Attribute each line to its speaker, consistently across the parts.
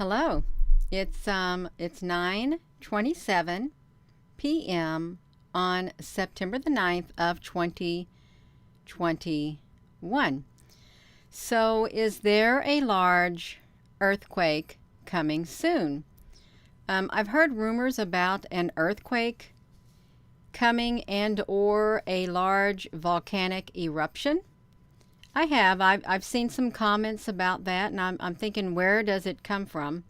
Speaker 1: Hello. It's 9:27 p.m. on September the 9th of 2021. So is there a large earthquake coming soon? I've heard rumors about an earthquake coming and or a large volcanic eruption. I have. I've seen some comments about that, and I'm thinking, where does it come from?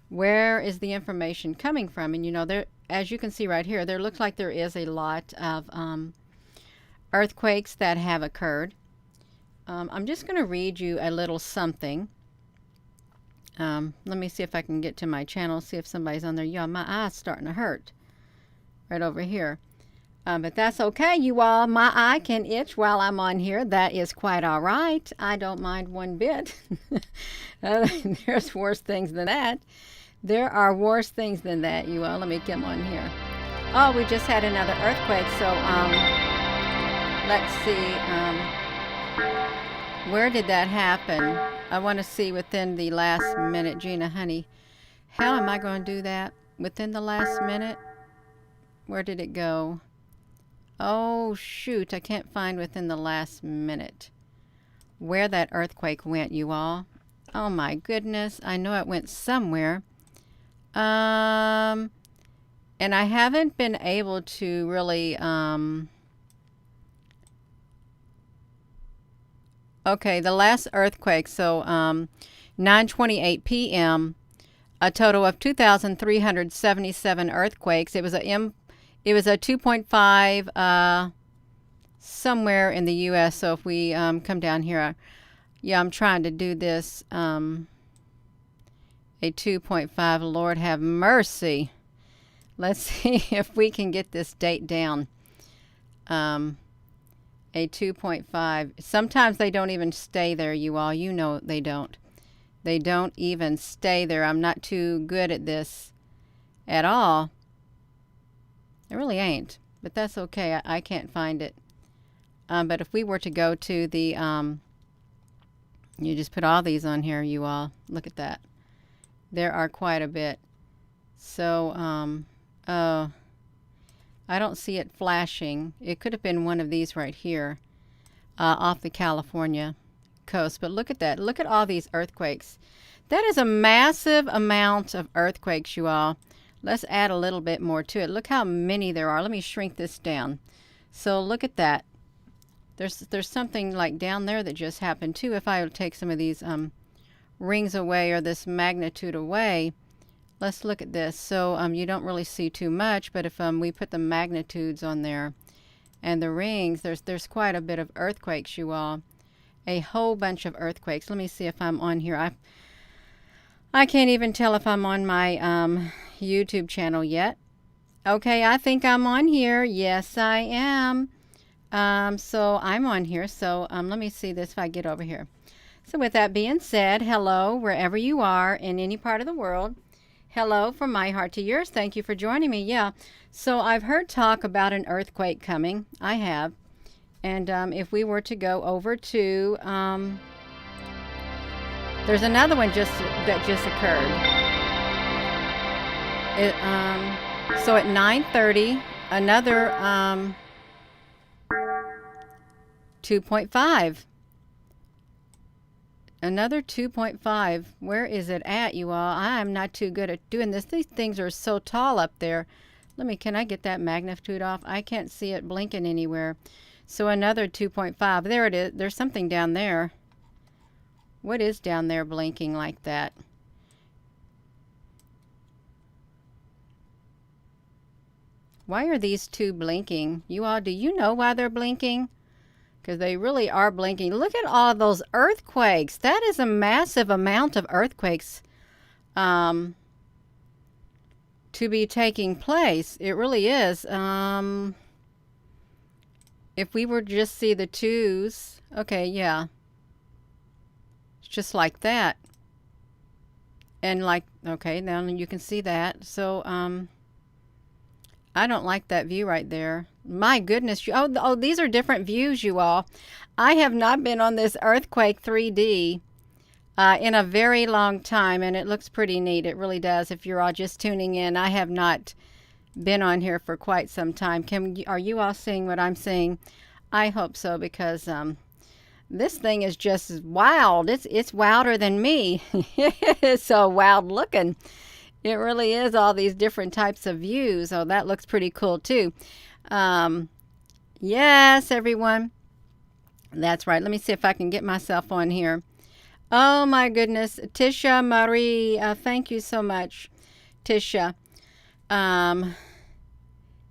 Speaker 1: Where is the information coming from? And there, as you can see right here, there looks like there is a lot of earthquakes that have occurred. I'm just going to read you a little something. Let me see if I can get to my channel, see if somebody's on there. Yeah, my eye's starting to hurt right over here. But that's okay, you all. My eye can itch while I'm on here. That is quite all right. I don't mind one bit. There's worse things than that. There are worse things than that, you all. Let me get on here. Oh, we just had another earthquake. So, let's see. Where did that happen? I want to see within the last minute. Gina, honey, how am I going to do that? Within the last minute? Where did it go? Oh, shoot. I can't find within the last minute where that earthquake went, you all. Oh, my goodness. I know it went somewhere. And I haven't been able to really, okay, the last earthquake. So, 9:28 p.m., a total of 2,377 earthquakes. It was a 2.5 somewhere in the U.S. So if we come down here, yeah, I'm trying to do this. A 2.5, Lord have mercy. Let's see if we can get this date down. A 2.5. Sometimes they don't even stay there, you all. You know they don't. They don't even stay there. I'm not too good at this at all. I really ain't, but that's okay. I can't find it. But if we were to go to the, you just put all these on here, you all. Look at that. There are quite a bit. So, I don't see it flashing. It could have been one of these right here, off the California coast. But look at that. Look at all these earthquakes. That is a massive amount of earthquakes, you all. Let's add a little bit more to it. Look how many there are. Let me shrink this down. So look at that. There's something like down there that just happened too. If I would take some of these rings away or this magnitude away, let's look at this. So you don't really see too much, but if we put the magnitudes on there and the rings, there's quite a bit of earthquakes, you all. A whole bunch of earthquakes. Let me see if I'm on here. I can't even tell if I'm on my YouTube channel yet. Okay, I think I'm on here. Yes, I am. So I'm on here. So let me see this if I get over here. So with that being said, hello, wherever you are in any part of the world. Hello from my heart to yours. Thank you for joining me. Yeah, so I've heard talk about an earthquake coming. I have. And if we were to go over to, there's another one that just occurred. So at 9:30, another 2.5. Another 2.5. Where is it at, you all? I'm not too good at doing this. These things are so tall up there. Can I get that magnitude off? I can't see it blinking anywhere. So another 2.5. There it is. There's something down there. What is down there blinking like that? Why are these two blinking? You all, do you know why they're blinking? Because they really are blinking. Look at all those earthquakes. That is a massive amount of earthquakes to be taking place. It really is. If we were to just see the twos, okay, yeah. It's just like that. And like, okay, now you can see that. So, I don't like that view right there. My goodness. Oh, these are different views, you all. I have not been on this earthquake 3D in a very long time, and it looks pretty neat. It really does. If you're all just tuning in, I have not been on here for quite some time. Are you all seeing what I'm seeing? I hope so, because this thing is just wild. It's wilder than me. It's so wild looking. It really is, all these different types of views. Oh, that looks pretty cool too. Yes, everyone. That's right. Let me see if I can get myself on here. Oh my goodness. Tisha Marie, thank you so much, Tisha.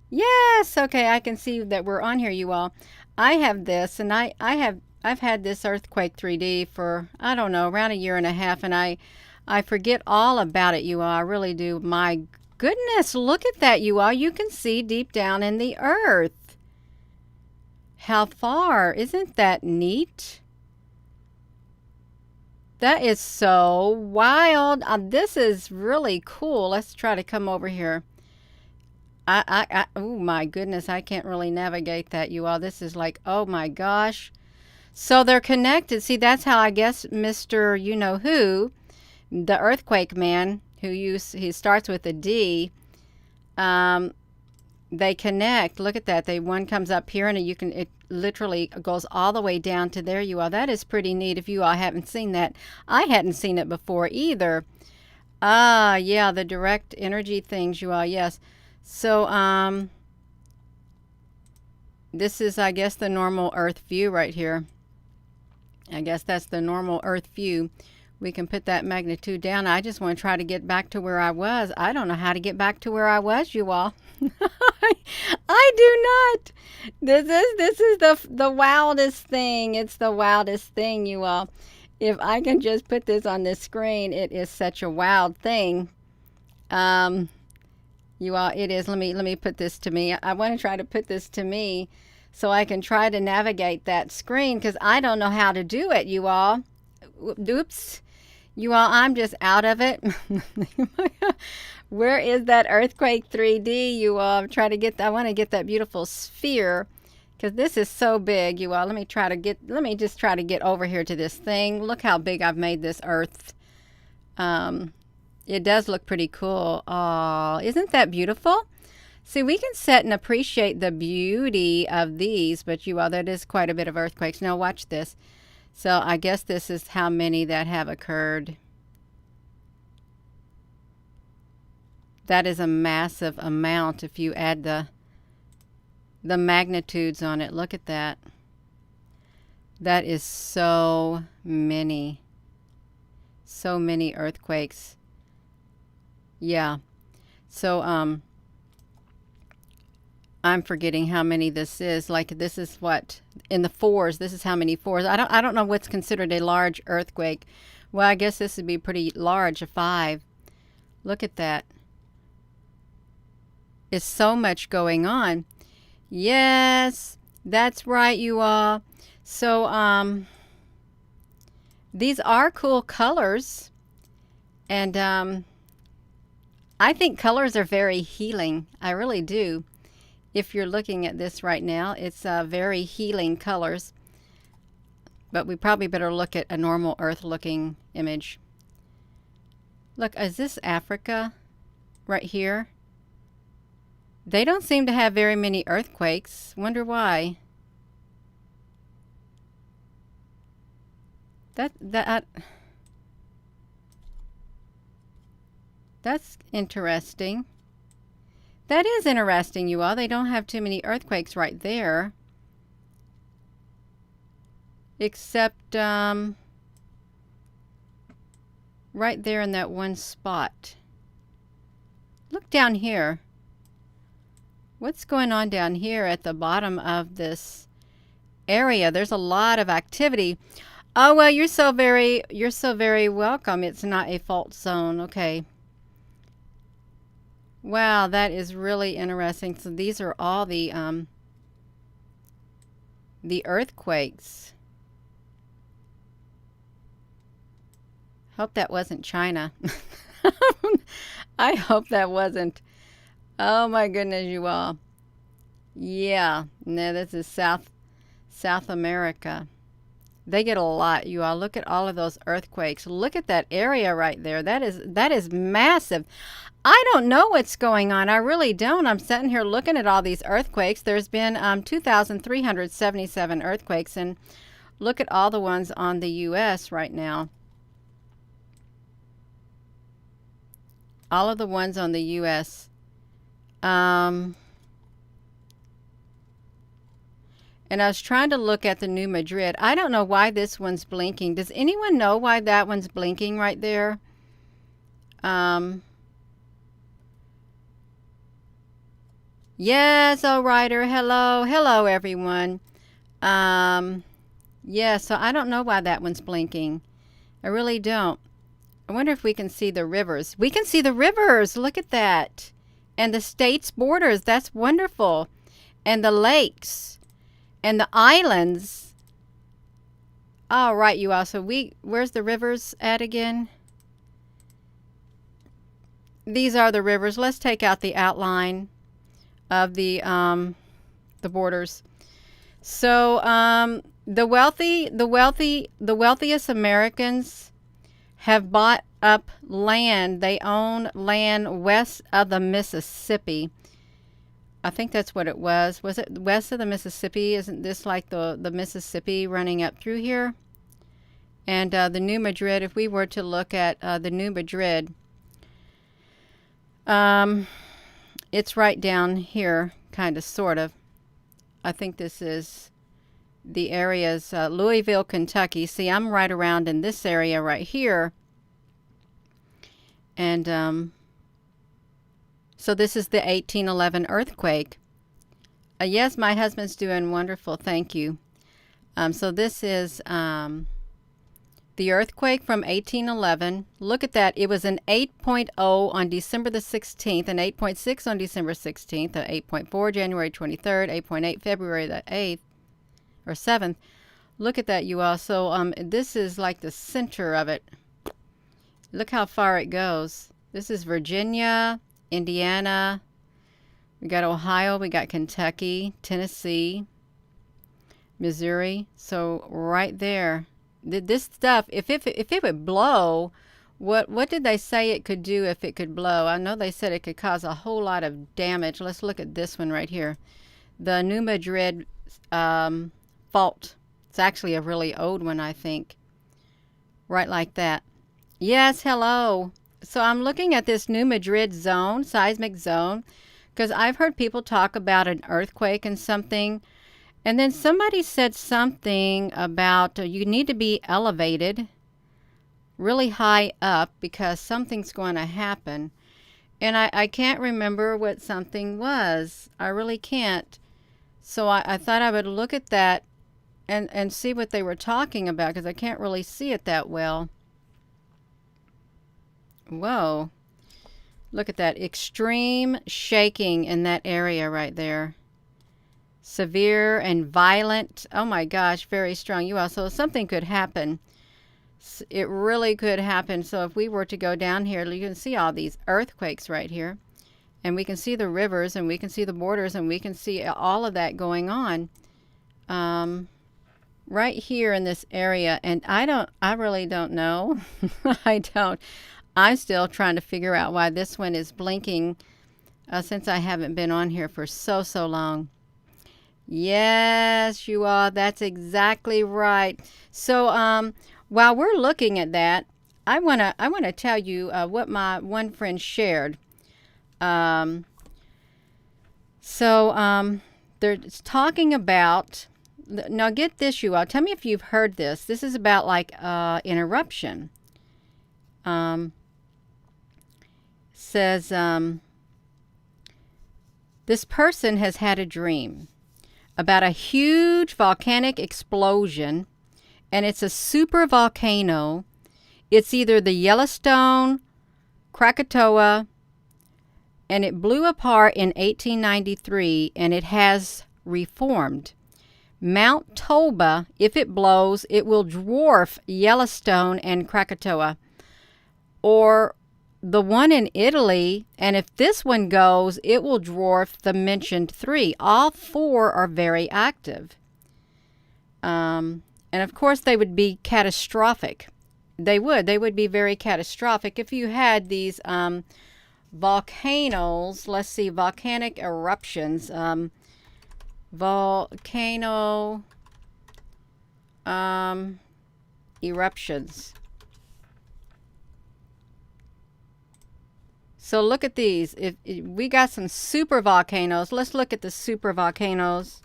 Speaker 1: Yes, okay, I can see that we're on here, you all. I have this, and I've had this earthquake 3D for, I don't know, around a year and a half, and I forget all about it, you all. I really do. My goodness, look at that, you all. You can see deep down in the earth. How far? Isn't that neat? That is so wild. This is really cool. Let's try to come over here. Oh my goodness, I can't really navigate that, you all. This is like, oh my gosh. So they're connected. See, that's how I guess Mr. You-know-who, the earthquake man, he starts with a D, they connect. Look at that. One comes up here, and it literally goes all the way down to there, you all. That is pretty neat if you all haven't seen that. I hadn't seen it before either. Yeah, the direct energy things, you all. Yes. So, this is, I guess, the normal Earth view right here. I guess that's the normal Earth view. We can put that magnitude down. I just want to try to get back to where I was. I don't know how to get back to where I was, you all. I do not. This is the wildest thing. It's the wildest thing, you all. If I can just put this on this screen, it is such a wild thing. You all, it is. Let me put this to me. I want to try to put this to me so I can try to navigate that screen, because I don't know how to do it, you all. Oops. You all, I'm just out of it. Where is that earthquake 3D, you all? I want to get that beautiful sphere, because this is so big, you all. Let me just try to get over here to this thing. Look how big I've made this earth. It does look pretty cool. Oh, isn't that beautiful? See, we can sit and appreciate the beauty of these, but you all, that is quite a bit of earthquakes. Now watch this. So I guess this is how many that have occurred. That is a massive amount if you add the magnitudes on it. Look at that. That is so many. So many earthquakes. Yeah. So I'm forgetting how many this is. Like, this is what, in the fours. This is how many fours. I don't know what's considered a large earthquake. Well, I guess this would be pretty large, a 5. Look at that. It's so much going on. Yes, that's right, you all. So these are cool colors, and I think colors are very healing. I really do. If you're looking at this right now, it's very healing colors. But we probably better look at a normal Earth looking image. Look, is this Africa right here? They don't seem to have very many earthquakes. Wonder why. That's interesting. That is interesting, you all. They don't have too many earthquakes right there. Except right there in that one spot. Look down here. What's going on down here at the bottom of this area? There's a lot of activity. Oh, well, you're so very welcome. It's not a fault zone. Okay. Wow, that is really interesting. So these are all the earthquakes. Hope that wasn't China. I hope that wasn't. Oh my goodness, you all. Yeah, no, this is South America. They get a lot, you all. Look at all of those earthquakes. Look at that area right there. That is massive. I don't know what's going on. I really don't. I'm sitting here looking at all these earthquakes. There's been 2,377 earthquakes, and look at all the ones on the U.S. right now. All of the ones on the U.S. And I was trying to look at the New Madrid. I don't know why this one's blinking. Does anyone know why that one's blinking right there? Yes, oh, Ryder. Hello. Hello, everyone. Yeah, so I don't know why that one's blinking. I really don't. I wonder if we can see the rivers. We can see the rivers. Look at that. And the state's borders. That's wonderful. And the lakes. And the islands. All right, you all. So where's the rivers at again? These are the rivers. Let's take out the outline of the borders. So the wealthiest Americans have bought up land. They own land west of the Mississippi. I think that's what it was. Was it west of the Mississippi? Isn't this like the Mississippi running up through here? And the New Madrid, if we were to look at the New Madrid, it's right down here, kind of, sort of. I think this is the areas, Louisville, Kentucky. See, I'm right around in this area right here. And so this is the 1811 earthquake. Yes, my husband's doing wonderful. Thank you. So this is the earthquake from 1811. Look at that. It was an 8.0 on December the 16th, an 8.6 on December 16th, an 8.4 January 23rd, 8.8 February the 8th or 7th. Look at that, you all. So this is like the center of it. Look how far it goes. This is Virginia, Indiana, we got Ohio, we got Kentucky, Tennessee, Missouri. So right there, this stuff, if it would blow, what did they say it could do if it could blow? I know they said it could cause a whole lot of damage. Let's look at this one right here. The New Madrid fault. It's actually a really old one, I think. Right like that. Yes, hello. So I'm looking at this New Madrid zone, seismic zone, because I've heard people talk about an earthquake and something. And then somebody said something about you need to be elevated really high up because something's going to happen. And I can't remember what something was. I really can't. So I thought I would look at that and see what they were talking about because I can't really see it that well. Whoa. Look at that. Extreme shaking in that area right there. Severe and violent. Oh my gosh, very strong. You also, something could happen. It really could happen. So if we were to go down here, you can see all these earthquakes right here. And we can see the rivers and we can see the borders and we can see all of that going on. Right here in this area. And I really don't know. I don't. I'm still trying to figure out why this one is blinking since I haven't been on here for so long. Yes, you are. That's exactly right. So while we're looking at that, I wanna tell you what my one friend shared. They're talking about. Now get this, you all. Tell me if you've heard this. This is about like an eruption. Says this person has had a dream about a huge volcanic explosion, and it's a super volcano. It's either the Yellowstone, Krakatoa, and it blew apart in 1893, and it has reformed. Mount Toba, if it blows, it will dwarf Yellowstone and Krakatoa. Or the one in Italy, and if this one goes, it will dwarf the mentioned three. All four are very active. And of course, they would be catastrophic. They would be very catastrophic if you had these volcanoes. Let's see, volcanic eruptions. Volcano eruptions. So look at these. If we got some super volcanoes, let's look at the super volcanoes.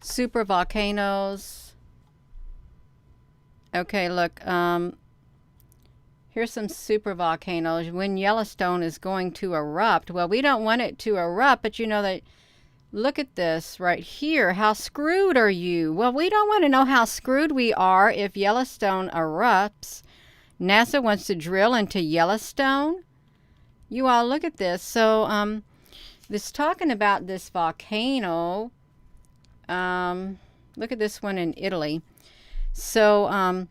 Speaker 1: Super volcanoes. Okay, look. Here's some super volcanoes. When Yellowstone is going to erupt. Well, we don't want it to erupt, but you know that. Look at this right here. How screwed are you? Well, we don't want to know how screwed we are if Yellowstone erupts. NASA wants to drill into Yellowstone. You all look at this. So, this talking about this volcano. Look at this one in Italy. So,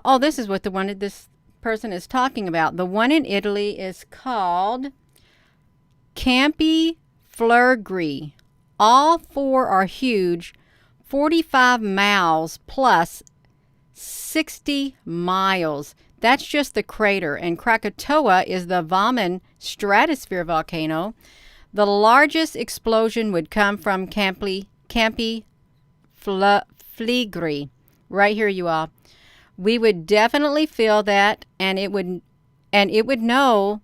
Speaker 1: oh, this is what the one this person is talking about. The one in Italy is called Campi Flegrei. All four are huge, 45 miles plus 60 miles. That's just the crater. And Krakatoa is the Vaman stratosphere volcano. The largest explosion would come from Campi Flegrei. Right here, you all. We would definitely feel that, and it would know.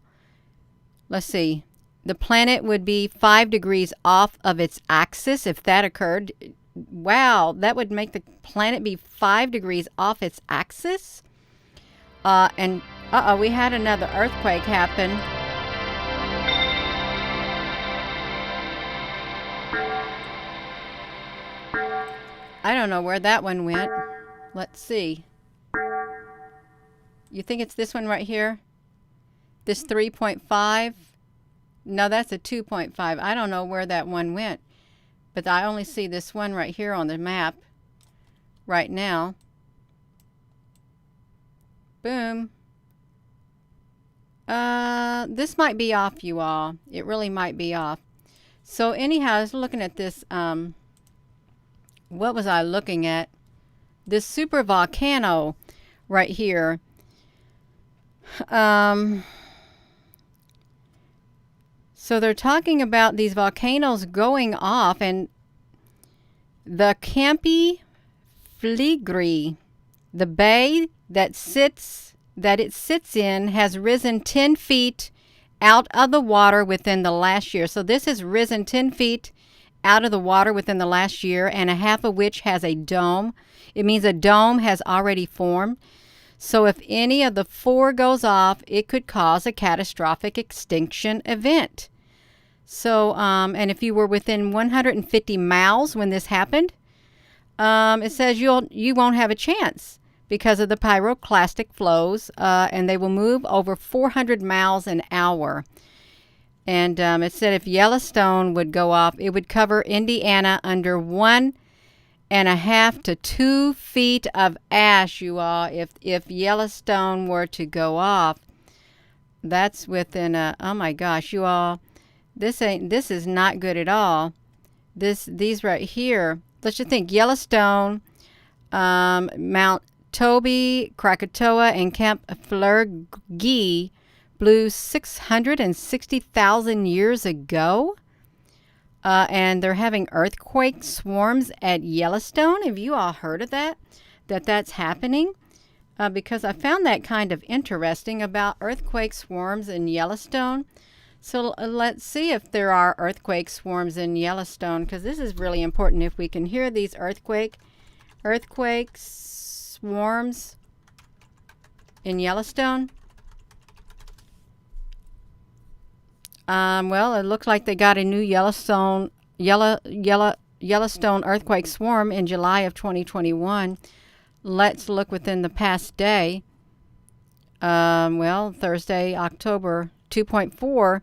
Speaker 1: Let's see. The planet would be 5 degrees off of its axis if that occurred. Wow, that would make the planet be 5 degrees off its axis. And we had another earthquake happen. I don't know where that one went. Let's see. You think it's this one right here? This 3.5? No, that's a 2.5. I don't know where that one went. But I only see this one right here on the map right now. Boom. This might be off, you all. It really might be off. So anyhow, I was looking at this. What was I looking at? This super volcano right here. So they're talking about these volcanoes going off, and the Campi Flegrei, the bay that it sits in, has risen 10 feet out of the water within the last year. So this has risen 10 feet out of the water within the last year, and a half of which has a dome. It means a dome has already formed. So if any of the four goes off, it could cause a catastrophic extinction event. So, and if you were within 150 miles when this happened, it says you won't have a chance because of the pyroclastic flows, and they will move over 400 miles an hour. And it said if Yellowstone would go off, it would cover Indiana under 1.5 to 2 feet of ash, you all. If Yellowstone were to go off, that's within oh my gosh, you all. This is not good at all. These right here. Let's just think Yellowstone, Mount Toby, Krakatoa, and Camp Flegrei blew 660,000 years ago. And they're having earthquake swarms at Yellowstone. Have you all heard of that? That's happening? Because I found that kind of interesting about earthquake swarms in Yellowstone. So let's see if there are earthquake swarms in Yellowstone, because this is really important. If we can hear these earthquake swarms in Yellowstone. Well, it looks like they got a new Yellowstone earthquake swarm in July of 2021. Let's look within the past day. Well, Thursday, October 2.4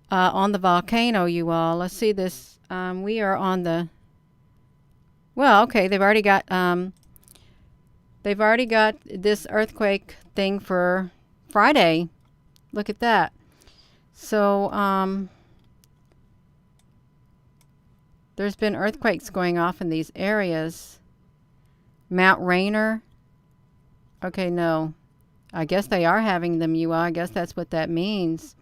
Speaker 1: on the volcano, you all. Let's see this. We are on the. Well, okay, they've already got this earthquake thing for Friday. Look at that. So, there's been earthquakes going off in these areas. Mount Rainier. Okay, no. I guess they are having them, you all. I guess that's what that means.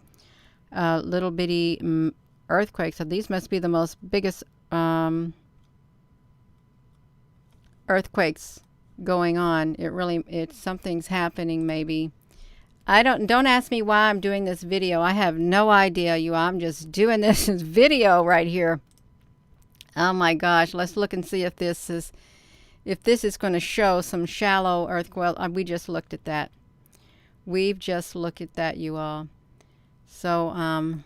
Speaker 1: Little bitty earthquakes. So these must be the most biggest earthquakes going on. It's something's happening maybe. Don't ask me why I'm doing this video. I have no idea, you all. I'm just doing this video right here. Oh my gosh, let's look and see if this is going to show some shallow earthquake. We just looked at that. We've just looked at that, you all. So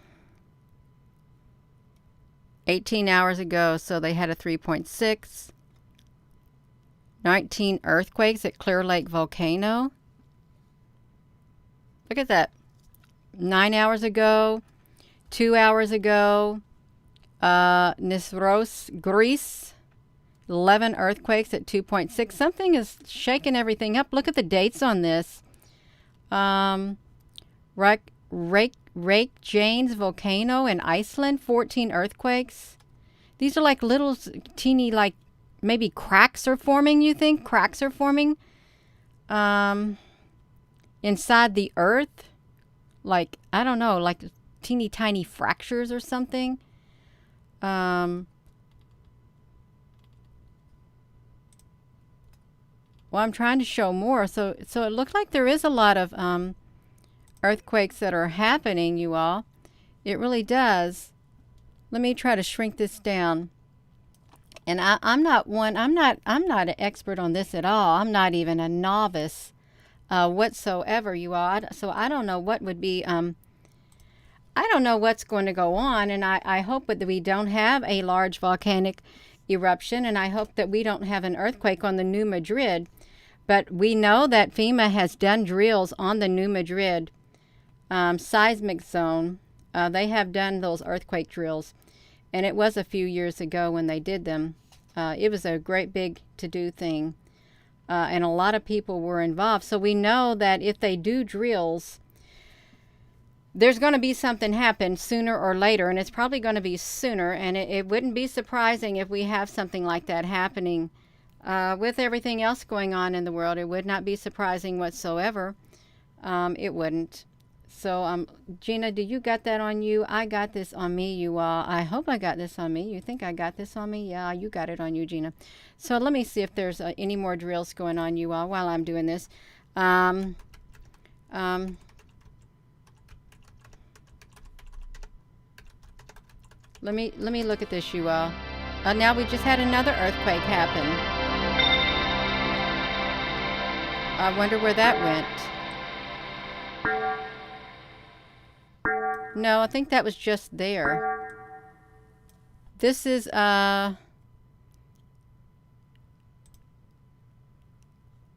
Speaker 1: 18 hours ago, so they had a 3.6. 19 earthquakes at Clear Lake volcano. Look at that. 9 hours ago, 2 hours ago, Nisros, Greece, 11 earthquakes at 2.6. Something is shaking everything up. Look at the dates on this. Reykjanes volcano in Iceland, 14 earthquakes. These are like little teeny, like maybe cracks are forming, you think? Cracks are forming inside the earth. Like, I don't know, like teeny tiny fractures or something. Well, I'm trying to show more. So it looks like there is a lot of earthquakes that are happening, you all. It really does. Let me try to shrink this down. And I'm not an expert on this at all. I'm not even a novice whatsoever, you all. So I don't know what would be, I don't know what's going to go on. And I hope that we don't have a large volcanic eruption. And I hope that we don't have an earthquake on the New Madrid. But we know that FEMA has done drills on the New Madrid seismic zone. They have done those earthquake drills. And it was a few years ago when they did them. It was a great big to-do thing. And a lot of people were involved. So we know that if they do drills, there's going to be something happen sooner or later. And it's probably going to be sooner. And it wouldn't be surprising if we have something like that happening. With everything else going on in the world, it would not be surprising whatsoever. It wouldn't. So, Gina, do you got that on you? I got this on me, you all. I hope I got this on me. You think I got this on me? Yeah, you got it on you, Gina. So let me see if there's any more drills going on, you all, while I'm doing this. Let me look at this, you all. Now we just had another earthquake happen. I wonder where that went. No, I think that was just there. This is, I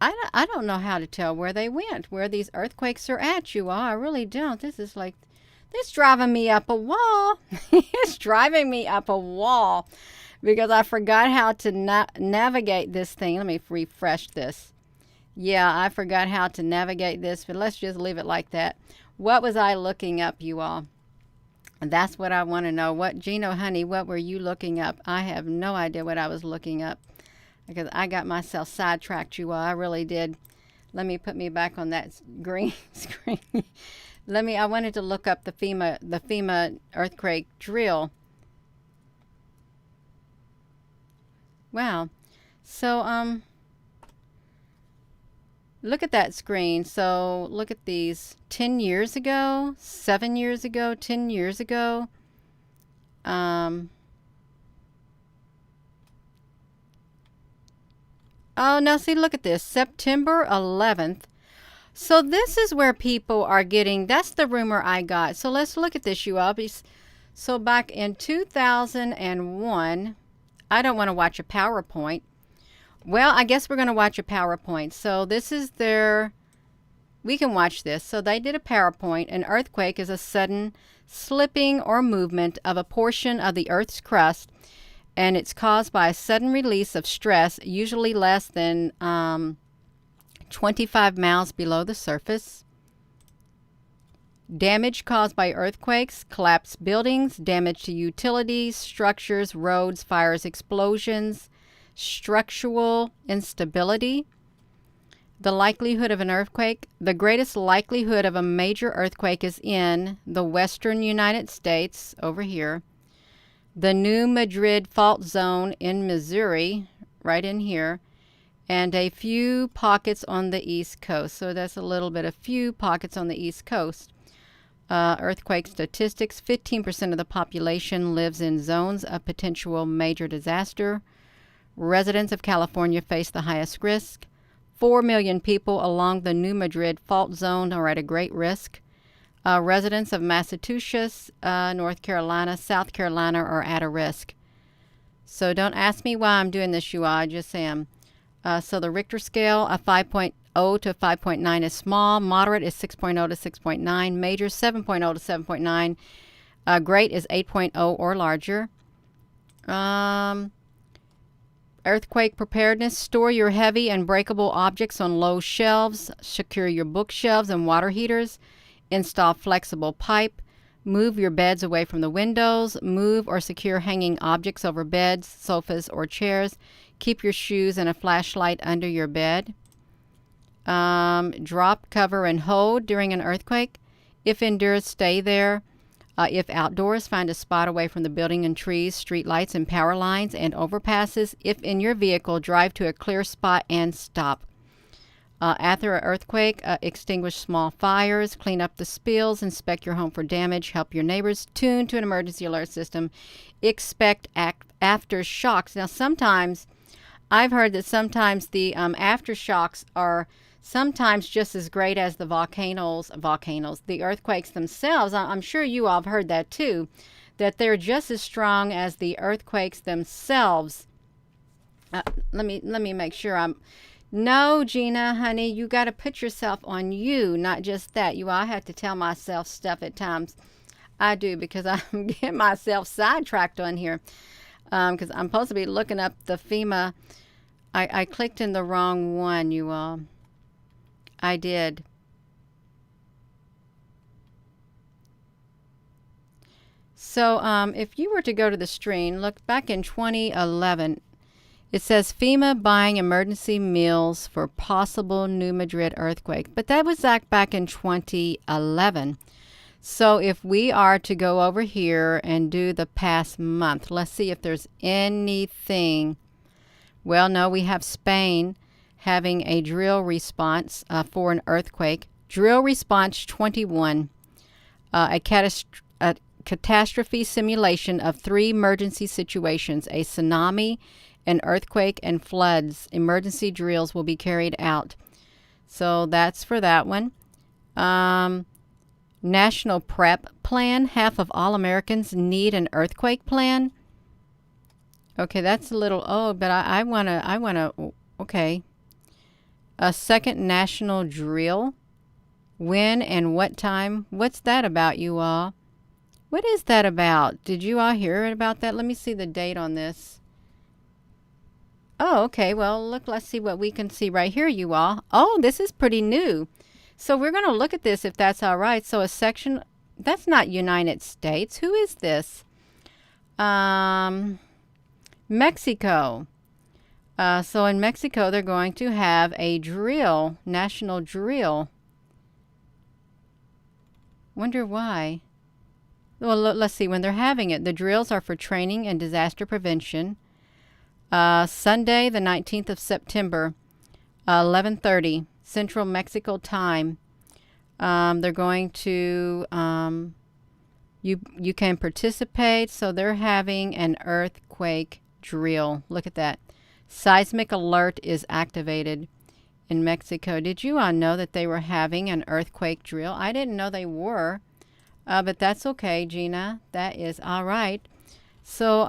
Speaker 1: don't know how to tell where they went, where these earthquakes are at, you all. I really don't. This is like, this driving me up a wall. It's driving me up a wall because I forgot how to navigate this thing. Let me refresh this. Yeah, I forgot how to navigate this, but let's just leave it like that. What was I looking up, you all? And that's what I want to know. What, Gino, honey, what were you looking up? I have no idea what I was looking up because I got myself sidetracked, you all. I really did. Let me put me back on that green screen. I wanted to look up the FEMA earthquake drill. Wow. So, look at that screen. So look at these. 10 years ago, 7 years ago, 10 years ago. Oh, now see, look at this. September 11th. So this is where people are getting, that's the rumor I got. So let's look at this, you all. So back in 2001, I don't want to watch a PowerPoint. Well, I guess we're going to watch a PowerPoint. So this is their, we can watch this. So they did a PowerPoint. An earthquake is a sudden slipping or movement of a portion of the Earth's crust, and it's caused by a sudden release of stress, usually less than 25 miles below the surface. Damage caused by earthquakes: collapsed buildings, damage to utilities, structures, roads, fires, explosions, structural instability. The likelihood of an earthquake. The greatest likelihood of a major earthquake is in the western United States, over here, the New Madrid Fault Zone in Missouri, right in here, and a few pockets on the East Coast. So that's a little bit, a few pockets on the East Coast. Earthquake statistics, 15% of the population lives in zones of potential major disaster. Residents of California face the highest risk. 4 million people along the New Madrid Fault Zone are at a great risk. Residents of Massachusetts, North Carolina, South Carolina are at a risk. So don't ask me why I'm doing this, you all. I just am. So the Richter scale, a 5.0 to 5.9 is small. Moderate is 6.0 to 6.9. Major, 7.0 to 7.9. Great is 8.0 or larger. Earthquake preparedness. Store your heavy and breakable objects on low shelves. Secure your bookshelves and water heaters. Install flexible pipe. Move your beds away from the windows. Move or secure hanging objects over beds, sofas, or chairs. Keep your shoes and a flashlight under your bed. Drop, cover, and hold during an earthquake. If indoors, stay there. If outdoors, find a spot away from the building and trees, street lights, and power lines and overpasses. If in your vehicle, drive to a clear spot and stop. After an earthquake, extinguish small fires, clean up the spills, inspect your home for damage, help your neighbors, tune to an emergency alert system, expect aftershocks. Now, sometimes, I've heard that sometimes the aftershocks are sometimes just as great as the volcanoes, the earthquakes themselves. I'm sure you all have heard that too, that they're just as strong as the earthquakes themselves. Let me make sure I'm... No, Gina, honey, you got to put yourself on you, not just that. I have to tell myself stuff at times. I do, because I'm getting myself sidetracked on here. Because I'm supposed to be looking up the FEMA. I clicked in the wrong one, you all. I did. So if you were to go to the screen, look back in 2011. It says FEMA buying emergency meals for possible New Madrid earthquake. But that was back in 2011. So if we are to go over here and do the past month, let's see if there's anything. Well, no, we have Spain having a drill response for an earthquake. Drill response 21. A catastrophe simulation of 3 emergency situations, a tsunami, an earthquake, and floods. Emergency drills will be carried out. So that's for that one. National Prep Plan. Half of all Americans need an earthquake plan. Okay, that's a little old, but I wanna, okay. A second national drill. When and what time? What's that about, you all? What is that about? Did you all hear about that? Let me see the date on this. Oh, okay. Well, look, let's see what we can see right here, you all. Oh, this is pretty new. So we're going to look at this if that's all right. So a section, that's not United States. Who is this? Mexico. So in Mexico, they're going to have a drill, national drill. Wonder why. Well, let's see. When they're having it, the drills are for training and disaster prevention. Sunday, the 19th of September, 11:30 Central Mexico time. They're going to, you can participate. So they're having an earthquake drill. Look at that. Seismic alert is activated in Mexico. Did you all know that they were having an earthquake drill? I didn't know they were, but that's okay, Gina. That is all right. So,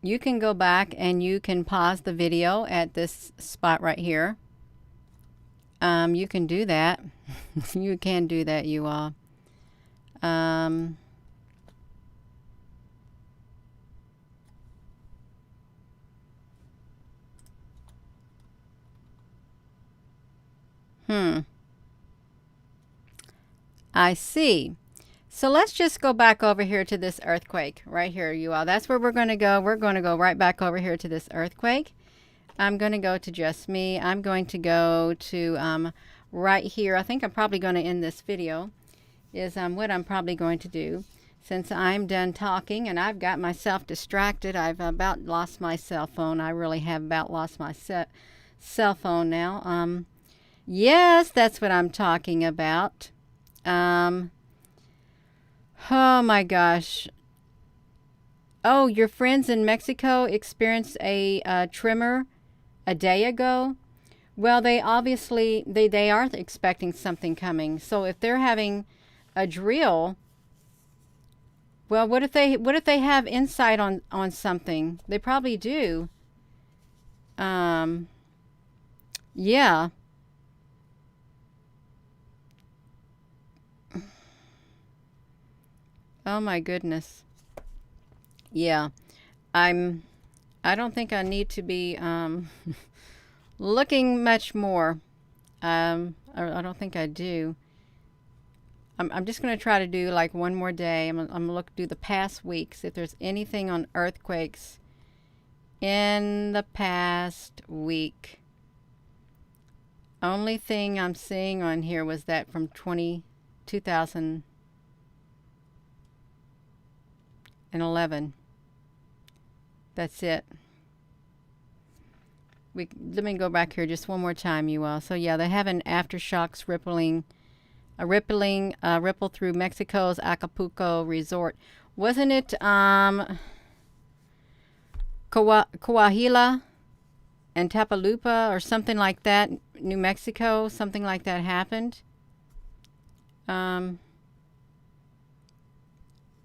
Speaker 1: you can go back and you can pause the video at this spot right here. You can do that. You can do that, you all. I see. So let's just go back over here to this earthquake right here, you all. That's where we're going to go. We're going to go right back over here to this earthquake. I'm going to go to just me. I'm going to go to right here. I think I'm probably going to end this video is what I'm probably going to do. Since I'm done talking and I've got myself distracted, I've about lost my cell phone. I really have about lost my cell phone now. Yes, that's what I'm talking about. Oh my gosh. Oh, your friends in Mexico experienced a tremor a day ago? Well, they obviously, they are expecting something coming. So if they're having a drill, well, what if they have insight on something? They probably do. Yeah. Oh my goodness. Yeah. I don't think I need to be looking much more. I don't think I do. I'm just going to try to do like one more day. I'm going to look do the past weeks if there's anything on earthquakes in the past week. Only thing I'm seeing on here was that from 2011. That's it. Let me go back here just one more time, you all. So yeah, they have an aftershocks ripple through Mexico's Acapulco resort. Wasn't it Coahuila and Tapaloopa or something like that? New Mexico, something like that happened.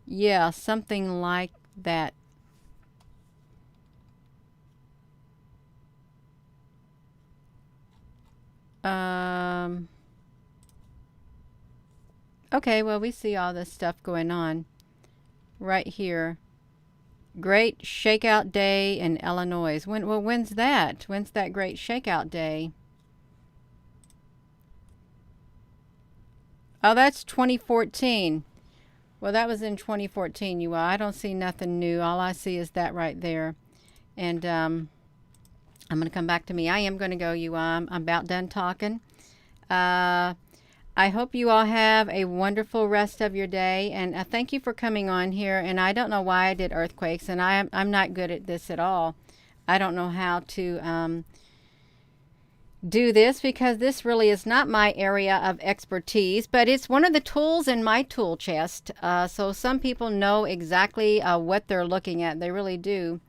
Speaker 1: Yeah, something like that. Okay, well, we see all this stuff going on right here. Great Shakeout Day in Illinois. When's that? When's that Great Shakeout Day? Oh, that's 2014. Well, that was in 2014, you all. I don't see nothing new. All I see is that right there. And I'm going to come back to me. I am going to go, you all. I'm about done talking. I hope you all have a wonderful rest of your day. And thank you for coming on here. And I don't know why I did earthquakes. And I'm not good at this at all. I don't know how to do this because this really is not my area of expertise. But it's one of the tools in my tool chest. So some people know exactly what they're looking at. They really do.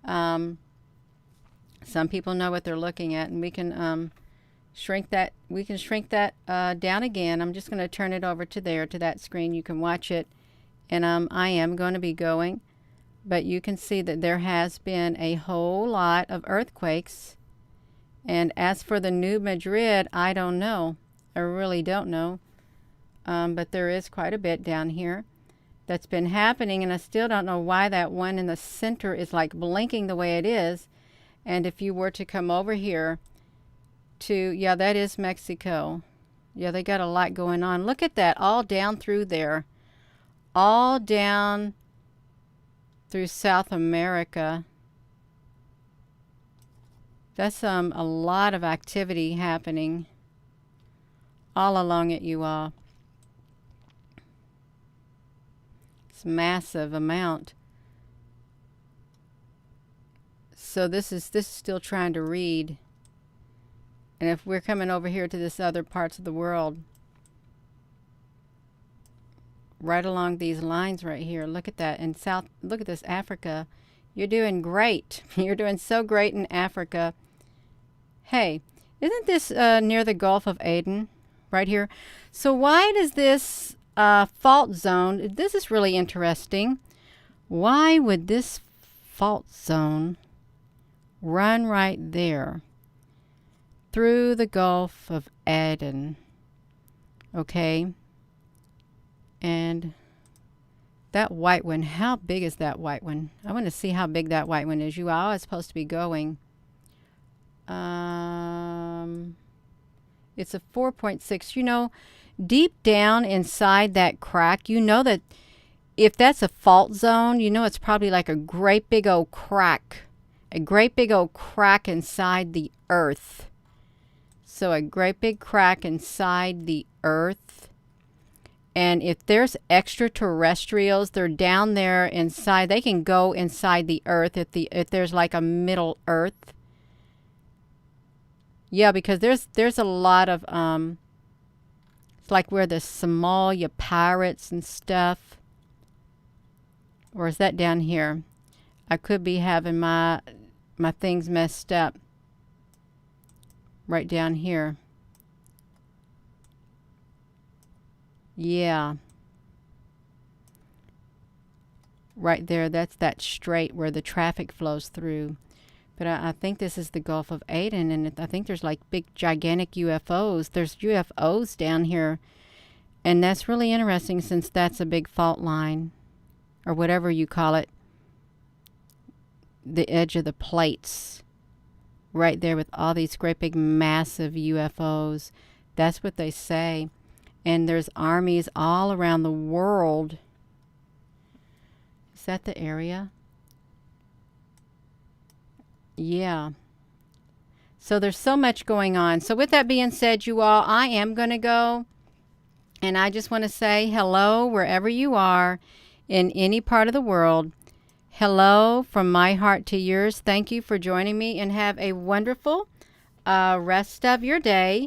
Speaker 1: Some people know what they're looking at. And we can shrink that. We can shrink that down again. I'm just going to turn it over to there, to that screen. You can watch it. And I am going to be going. But you can see that there has been a whole lot of earthquakes. And as for the New Madrid, I don't know. I really don't know. But there is quite a bit down here that's been happening. And I still don't know why that one in the center is like blinking the way it is. And if you were to come over here to, yeah, that is Mexico. Yeah, they got a lot going on. Look at that, all down through there. All down through South America. That's a lot of activity happening all along it, you all. It's a massive amount. So this is still trying to read. And if we're coming over here to this other parts of the world, right along these lines right here, look at that. In South, look at this, Africa. You're doing great. You're doing so great in Africa. Hey, isn't this near the Gulf of Aden right here? So why does this fault zone, this is really interesting. Why would this fault zone run right there through the Gulf of Aden. Okay. And that white one, how big is that white one? I want to see how big that white one is. You all are supposed to be going. It's a 4.6. You know, deep down inside that crack, you know that if that's a fault zone, you know it's probably like a great big old crack. A great big old crack inside the earth. So a great big crack inside the earth. And if there's extraterrestrials, they're down there inside. They can go inside the earth if there's like a middle earth. Yeah, because there's a lot of it's like where the Somalia pirates and stuff. Or is that down here? I could be having my things messed up. Right down here. Yeah. Right there, that's that strait where the traffic flows through. But I think this is the Gulf of Aden, and I think there's like big, gigantic UFOs. There's UFOs down here, and that's really interesting since that's a big fault line, or whatever you call it, the edge of the plates, right there with all these great big massive UFOs. That's what they say. And there's armies all around the world. Is that the area? Yeah. So there's so much going on. So with that being said, you all, I am going to go. And I just want to say hello wherever you are in any part of the world. Hello from my heart to yours. Thank you for joining me, and have a wonderful rest of your day.